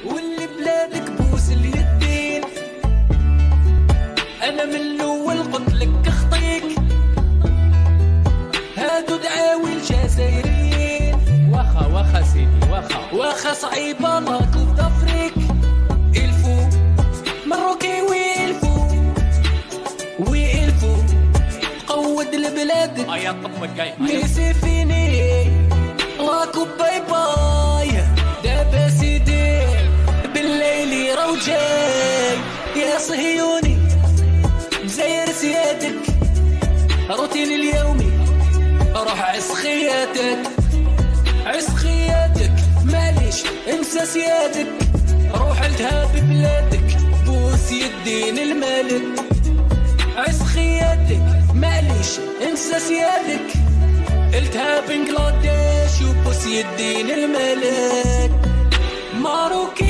واللي بلادك بوس اليدين، انا من الاول قلت لك اخطيك، هادو دعاوي الجزائريين. واخا سيدي واخا صعيبه لاكو ظفرك، الفو مروكي ويلفو قود لبلادك يا طب الجاي ميسي فيني لاكو باي باي. دابا سيدي بالليل راو جاي يا صهيوني بزاير سيادك، روتين اليومي روح عس خياتك معليش انسى سيادك، روح التهاب بلادك بوس يدين الملك. عس خياتك معليش انسى سيادك، التهاب بنغلاديش وبوس يدين الملك. ماروكي